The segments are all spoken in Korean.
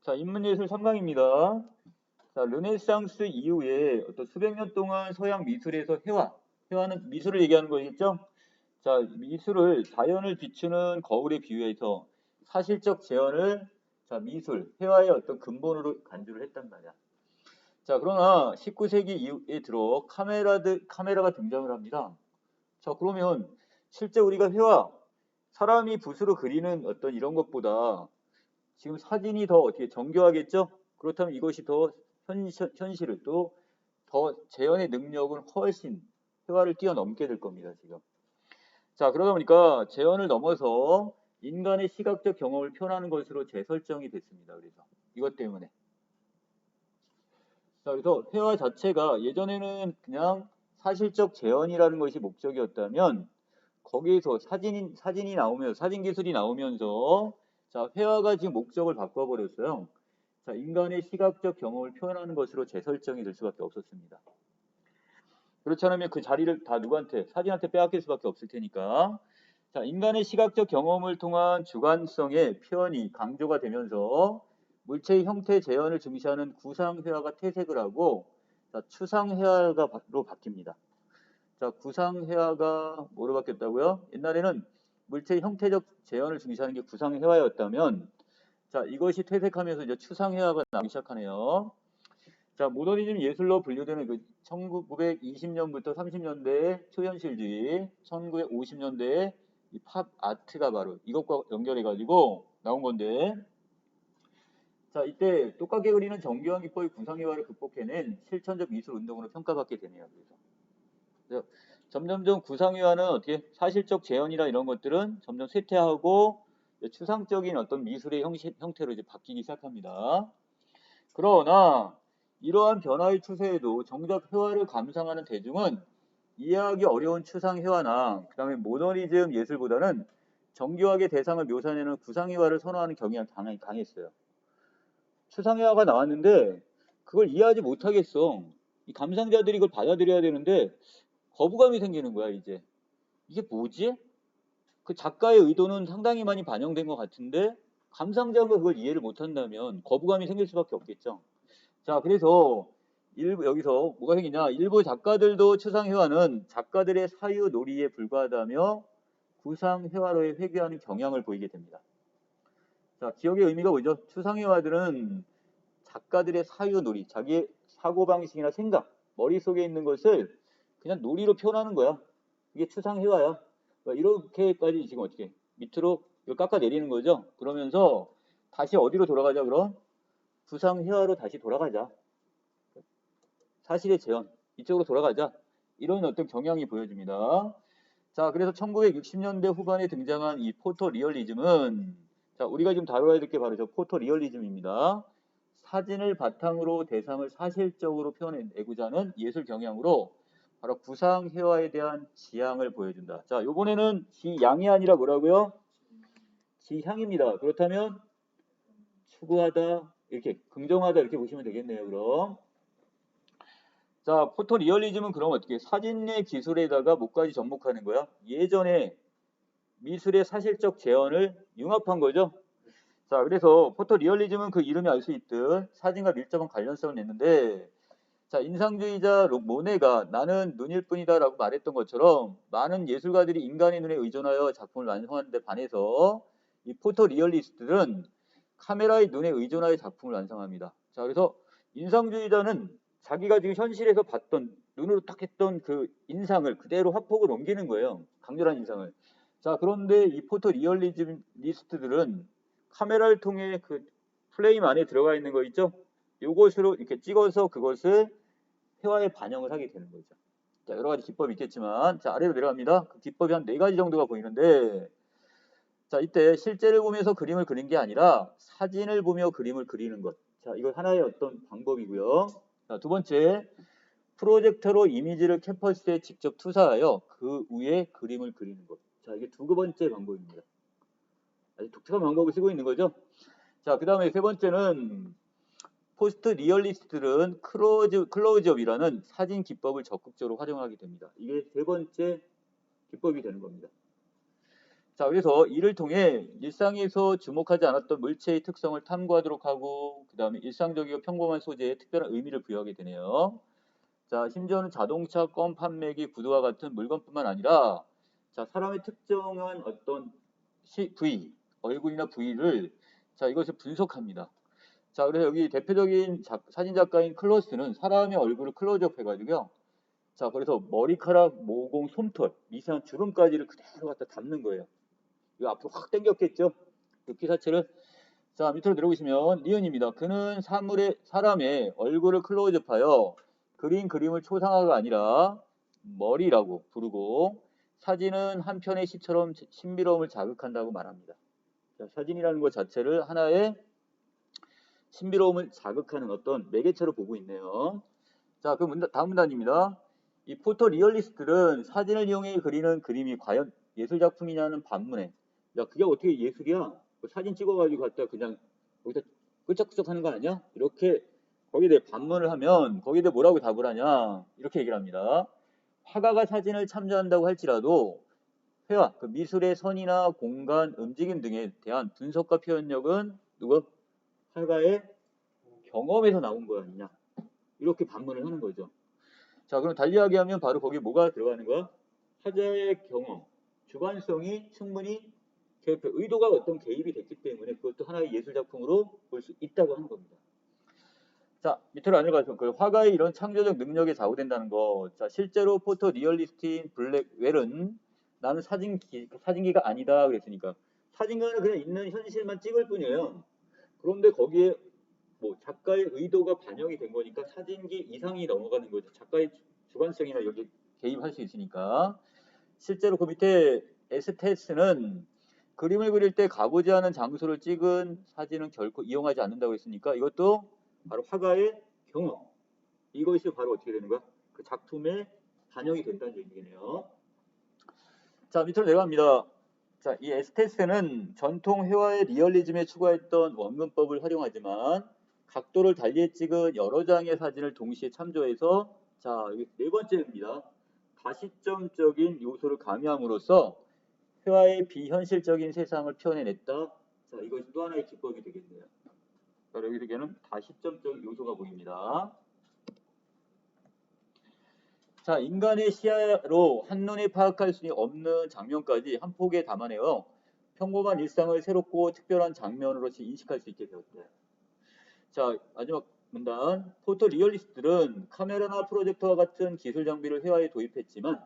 자, 인문예술 3강입니다. 자, 르네상스 이후에 어떤 수백 년 동안 서양 미술에서 회화는 미술을 얘기하는 거겠죠? 자, 미술을 자연을 비추는 거울에 비유해서 사실적 재현을 회화의 어떤 근본으로 간주를 했단 말이야. 자, 그러나 19세기 이후에 들어 카메라가 등장을 합니다. 자, 그러면 실제 우리가 사람이 붓으로 그리는 어떤 이런 것보다 지금 사진이 더 어떻게 정교하겠죠? 그렇다면 이것이 더 현실을 또 더 재현의 능력은 훨씬 회화를 뛰어넘게 될 겁니다, 지금. 자, 그러다 보니까 재현을 넘어서 인간의 시각적 경험을 표현하는 것으로 재설정이 됐습니다. 그래서 이것 때문에. 자, 그래서 회화 자체가 예전에는 그냥 사실적 재현이라는 것이 목적이었다면 거기에서 사진이 나오면서 사진 기술이 나오면서 자, 회화가 지금 목적을 바꿔버렸어요. 자, 인간의 시각적 경험을 표현하는 것으로 재설정이 될 수밖에 없었습니다. 그렇지 않으면 그 자리를 다 사진한테 빼앗길 수밖에 없을 테니까. 자, 인간의 시각적 경험을 통한 주관성의 표현이 강조가 되면서 물체의 형태 재현을 중시하는 구상회화가 퇴색을 하고 자, 추상회화로 바뀝니다. 자, 구상회화가 뭐로 바뀌었다고요? 옛날에는 물체의 형태적 재현을 중시하는 게 구상회화였다면 자, 이것이 퇴색하면서 이제 추상회화가 나오기 시작하네요. 자, 모더니즘 예술로 분류되는 그 1920년부터 30년대의 초현실주의, 1950년대의 이 팝 아트가 바로 이것과 연결해가지고 나온 건데, 자, 이때 똑같게 그리는 정교한 기법의 구상회화를 극복해낸 실천적 미술 운동으로 평가받게 되네요. 그래서 점점점 구상회화는 어떻게 사실적 재현이나 이런 것들은 점점 쇠퇴하고 추상적인 어떤 미술의 형태로 이제 바뀌기 시작합니다. 그러나 이러한 변화의 추세에도 정작 회화를 감상하는 대중은 이해하기 어려운 추상 회화나 그 다음에 모더니즘 예술보다는 정교하게 대상을 묘사하는 구상회화를 선호하는 경향이 강했어요. 추상회화가 나왔는데 그걸 이해하지 못하겠어. 이 감상자들이 이걸 받아들여야 되는데 거부감이 생기는 거야, 이제. 이게 뭐지? 그 작가의 의도는 상당히 많이 반영된 것 같은데 감상자가 그걸 이해를 못한다면 거부감이 생길 수밖에 없겠죠. 자, 그래서 여기서 뭐가 생기냐? 일부 작가들도 추상회화는 작가들의 사유 놀이에 불과하다며 구상회화로에 회귀하는 경향을 보이게 됩니다. 자, 기억의 의미가 뭐죠? 추상회화들은 작가들의 사유 놀이, 자기의 사고방식이나 생각, 머릿속에 있는 것을 그냥 놀이로 표현하는 거야. 이게 추상회화야. 이렇게까지 지금 어떻게 밑으로 깎아내리는 거죠. 그러면서 다시 어디로 돌아가자 그럼? 구상회화로 다시 돌아가자. 사실의 재현, 이쪽으로 돌아가자. 이런 어떤 경향이 보여집니다. 자, 그래서 1960년대 후반에 등장한 이 포토리얼리즘은 자, 우리가 지금 다뤄야 될 게 바로 저 포토리얼리즘입니다. 사진을 바탕으로 대상을 사실적으로 표현해내고자 하는 예술 경향으로 바로 구상회화에 대한 지향을 보여준다. 자, 요번에는 지양이 아니라 뭐라고요? 지향입니다. 그렇다면 추구하다, 이렇게 긍정하다 이렇게 보시면 되겠네요. 그럼 자, 포토리얼리즘은 그럼 어떻게 사진의 기술에다가 뭐까지 접목하는 거야? 예전에 미술의 사실적 재현을 융합한 거죠. 자, 그래서 포토리얼리즘은 그 이름이 알 수 있듯 사진과 밀접한 관련성을 냈는데 자, 인상주의자 모네가 나는 눈일 뿐이다 라고 말했던 것처럼 많은 예술가들이 인간의 눈에 의존하여 작품을 완성하는 데 반해서 이 포토리얼리스트들은 카메라의 눈에 의존하여 작품을 완성합니다. 자, 그래서 인상주의자는 자기가 지금 현실에서 봤던 눈으로 딱 했던 그 인상을 그대로 화폭을 옮기는 거예요. 강렬한 인상을. 자, 그런데 이 포토리얼리스트들은 카메라를 통해 그 프레임 안에 들어가 있는 거 있죠? 요것으로 이렇게 찍어서 그것을 회화에 반영을 하게 되는 거죠. 자, 여러 가지 기법이 있겠지만, 자, 아래로 내려갑니다. 그 기법이 한 4가지 정도가 보이는데, 자, 이때 실제를 보면서 그림을 그린 게 아니라 사진을 보며 그림을 그리는 것. 자, 이거 하나의 어떤 방법이고요. 자, 두 번째, 프로젝터로 이미지를 캔버스에 직접 투사하여 그 위에 그림을 그리는 것. 자, 이게 두 번째 방법입니다. 아주 독특한 방법을 쓰고 있는 거죠. 자, 그 다음에 세 번째는 포스트 리얼리스트들은 클로즈업이라는 사진 기법을 적극적으로 활용하게 됩니다. 이게 세 번째 기법이 되는 겁니다. 자, 그래서 이를 통해 일상에서 주목하지 않았던 물체의 특성을 탐구하도록 하고, 그 다음에 일상적이고 평범한 소재에 특별한 의미를 부여하게 되네요. 자, 심지어는 자동차, 껌, 판매기, 구두와 같은 물건뿐만 아니라, 자, 사람의 특정한 어떤 부위, 얼굴이나 부위를, 자, 이것을 분석합니다. 자, 그래서 여기 대표적인 사진 작가인 클로스는 사람의 얼굴을 클로즈업 해가지고요. 자, 그래서 머리카락, 모공, 솜털, 미세한 주름까지를 그대로 갖다 담는 거예요. 이거 앞으로 확 당겼겠죠? 그 피사체를. 자, 밑으로 내려보시면 니은입니다. 그는 사람의 얼굴을 클로즈업하여 그린 그림을 초상화가 아니라 머리라고 부르고 사진은 한편의 시처럼 신비로움을 자극한다고 말합니다. 자, 사진이라는 것 자체를 하나의 신비로움을 자극하는 어떤 매개체로 보고 있네요. 자, 그럼 다음 문단입니다. 이 포토 리얼리스트들은 사진을 이용해 그리는 그림이 과연 예술 작품이냐는 반문에, 야, 그게 어떻게 예술이야? 그 사진 찍어가지고 갖다 그냥 거기다 끄적끄적 하는 거 아니야? 이렇게 거기에 대해 반문을 하면 거기에 대해 뭐라고 답을 하냐? 이렇게 얘기를 합니다. 화가가 사진을 참조한다고 할지라도 회화, 그 미술의 선이나 공간, 움직임 등에 대한 분석과 표현력은 누구? 화가의 경험에서 나온 거 아니냐? 이렇게 반문을 하는 거죠. 자, 그럼 달리 이야기하면 바로 거기에 뭐가 들어가는 거야? 화자의 경험, 주관성이 충분히 의도가 어떤 개입이 됐기 때문에 그것도 하나의 예술 작품으로 볼 수 있다고 하는 겁니다. 자, 밑으로 내려가서 그 화가의 이런 창조적 능력에 좌우된다는 거. 자, 실제로 포토 리얼리스트인 블랙웰은 나는 사진기가 아니다 그랬으니까 사진가는 그냥 있는 현실만 찍을 뿐이에요. 그런데 거기에 뭐 작가의 의도가 반영이 된 거니까 사진기 이상이 넘어가는 거죠. 작가의 주관성이나 여기 개입할 수 있으니까. 실제로 그 밑에 에스테스는 그림을 그릴 때 가보지 않은 장소를 찍은 사진은 결코 이용하지 않는다고 했으니까 이것도 바로 화가의 경험. 이것이 바로 어떻게 되는 거야? 그 작품에 반영이 된다는 얘기네요. 자, 밑으로 내려갑니다. 자, 이 에스테스는 전통 회화의 리얼리즘에 추구했던 원근법을 활용하지만 각도를 달리 찍은 여러 장의 사진을 동시에 참조해서, 자, 네 번째입니다. 다시점적인 요소를 가미함으로써 회화의 비현실적인 세상을 표현해냈다. 자, 이것이 또 하나의 기법이 되겠네요. 자, 여기서는 다시점적 요소가 보입니다. 자, 인간의 시야로 한눈에 파악할 수 없는 장면까지 한 폭에 담아내어 평범한 일상을 새롭고 특별한 장면으로서 인식할 수 있게 되었다. 자, 마지막 문단. 포토 리얼리스트들은 카메라나 프로젝터와 같은 기술 장비를 회화에 도입했지만,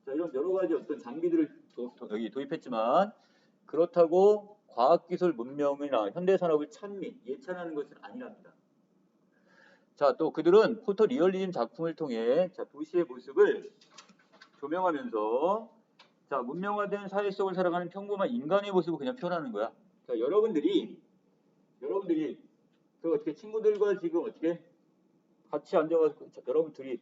자, 이런 여러 가지 어떤 장비들을 여기 도입했지만, 그렇다고 과학기술 문명이나 현대산업을 예찬하는 것은 아니랍니다. 자, 또 그들은 포토 리얼리즘 작품을 통해 자, 도시의 모습을 조명하면서 자, 문명화된 사회 속을 살아가는 평범한 인간의 모습을 그냥 표현하는 거야. 자, 여러분들이 그 어떻게 친구들과 지금 어떻게 같이 앉아가지고 여러분 둘이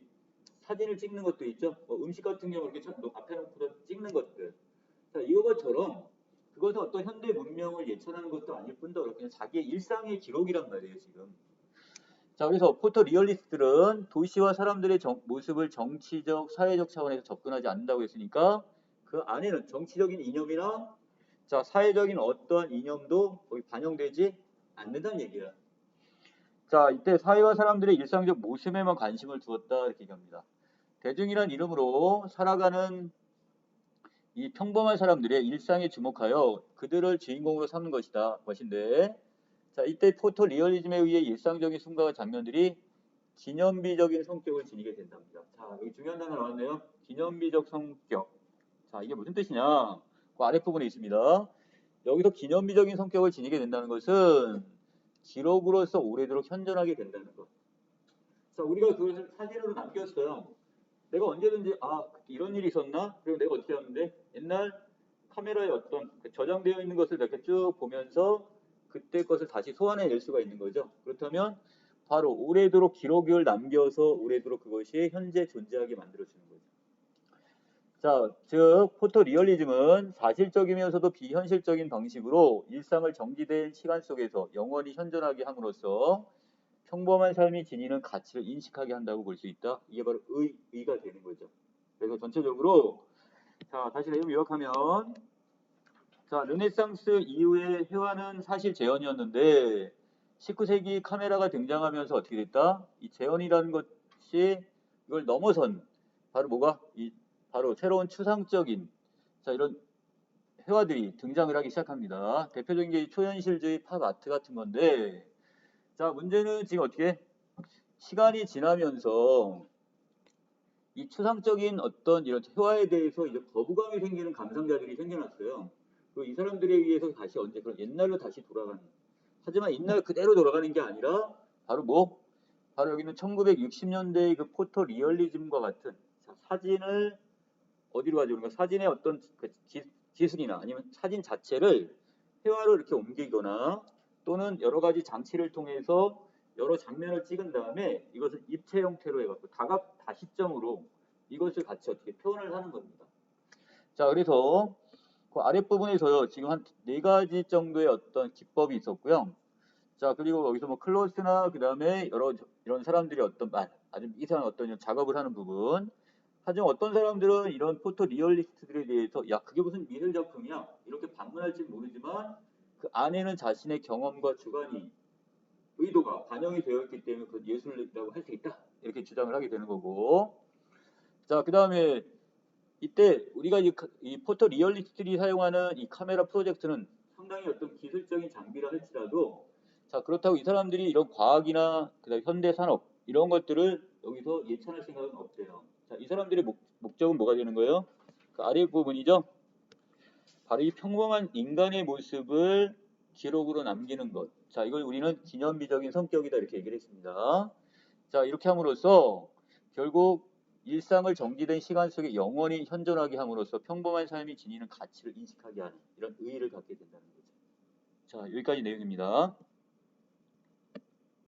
사진을 찍는 것도 있죠. 뭐 음식 같은 경우 이렇게 앞에 놓고 찍는 것들. 자, 이것처럼 그것은 어떤 현대 문명을 예찬하는 것도 아닐 뿐더러 그냥 자기의 일상의 기록이란 말이에요, 지금. 자, 그래서 포토 리얼리스트들은 도시와 사람들의 모습을 정치적, 사회적 차원에서 접근하지 않는다고 했으니까 그 안에는 정치적인 이념이나 자, 사회적인 어떠한 이념도 거기 반영되지 않는다는 얘기야. 자, 이때 사회와 사람들의 일상적 모습에만 관심을 두었다 이렇게 얘기합니다. 대중이란 이름으로 살아가는 이 평범한 사람들의 일상에 주목하여 그들을 주인공으로 삼는 것인데, 자, 이때 포토 리얼리즘에 의해 일상적인 순간과 장면들이 기념비적인 성격을 지니게 된답니다. 자, 여기 중요한 단어 나왔네요. 기념비적 성격. 자, 이게 무슨 뜻이냐? 그 아랫부분에 있습니다. 여기서 기념비적인 성격을 지니게 된다는 것은 기록으로서 오래도록 현존하게 된다는 것. 자, 우리가 그것을 사진으로 남겼어요. 내가 언제든지 이런 일이 있었나? 그리고 내가 어떻게 하는데 옛날 카메라에 어떤 저장되어 있는 것을 이렇게 쭉 보면서 그때 것을 다시 소환해낼 수가 있는 거죠. 그렇다면 바로 오래도록 기록을 남겨서 오래도록 그것이 현재 존재하게 만들어주는 거죠. 자, 즉 포토 리얼리즘은 사실적이면서도 비현실적인 방식으로 일상을 정지된 시간 속에서 영원히 현존하게 함으로써 평범한 삶이 지니는 가치를 인식하게 한다고 볼 수 있다. 이게 바로 의가 되는 거죠. 그래서 전체적으로 자, 다시 내용 요약하면 자, 르네상스 이후의 회화는 사실 재현이었는데 19세기 카메라가 등장하면서 어떻게 됐다? 이 재현이라는 것이 이걸 넘어선 바로 뭐가? 바로 새로운 추상적인 자, 이런 회화들이 등장을 하기 시작합니다. 대표적인 게 초현실주의 팝 아트 같은 건데 자, 문제는 지금 어떻게 시간이 지나면서 이 추상적인 어떤 이런 회화에 대해서 이제 거부감이 생기는 감상자들이 생겨났어요. 이 사람들에 의해서 다시 언제 그런 옛날로 다시 돌아가는. 하지만 옛날 그대로 돌아가는 게 아니라 바로 뭐? 바로 여기는 1960년대의 그 포토 리얼리즘과 같은 자, 사진을 어디로 가져오는가? 사진의 어떤 그 기술이나 아니면 사진 자체를 회화로 이렇게 옮기거나 또는 여러 가지 장치를 통해서 여러 장면을 찍은 다음에 이것을 입체 형태로 해갖고 다시점으로 이것을 같이 어떻게 표현을 하는 겁니다. 자, 그래서 그 아랫부분에서요, 지금 한 4가지 정도의 어떤 기법이 있었고요. 자, 그리고 여기서 뭐 클로스나 그 다음에 여러 이런 사람들이 어떤 아주 이상한 어떤 작업을 하는 부분. 하지만 어떤 사람들은 이런 포토 리얼리스트들에 대해서 야, 그게 무슨 미술 작품이야? 이렇게 반문할지 모르지만 그 안에는 자신의 경험과 주관이 의도가 반영이 되어 있기 때문에 그 예술이라고 할 수 있다. 이렇게 주장을 하게 되는 거고. 자, 그 다음에 이때 우리가 이 포토 리얼리스트들이 사용하는 이 카메라 프로젝트는 상당히 어떤 기술적인 장비라 할지라도 자, 그렇다고 이 사람들이 이런 과학이나 그다음 현대 산업 이런 것들을 여기서 예찬할 생각은 없대요. 자, 이 사람들의 목적은 뭐가 되는 거예요? 그 아래 부분이죠. 바로 이 평범한 인간의 모습을 기록으로 남기는 것. 자, 이걸 우리는 기념비적인 성격이다 이렇게 얘기를 했습니다. 자, 이렇게 함으로써 결국 일상을 정지된 시간 속에 영원히 현존하게 함으로써 평범한 삶이 지니는 가치를 인식하게 하는 이런 의의를 갖게 된다는 거죠. 자, 여기까지 내용입니다.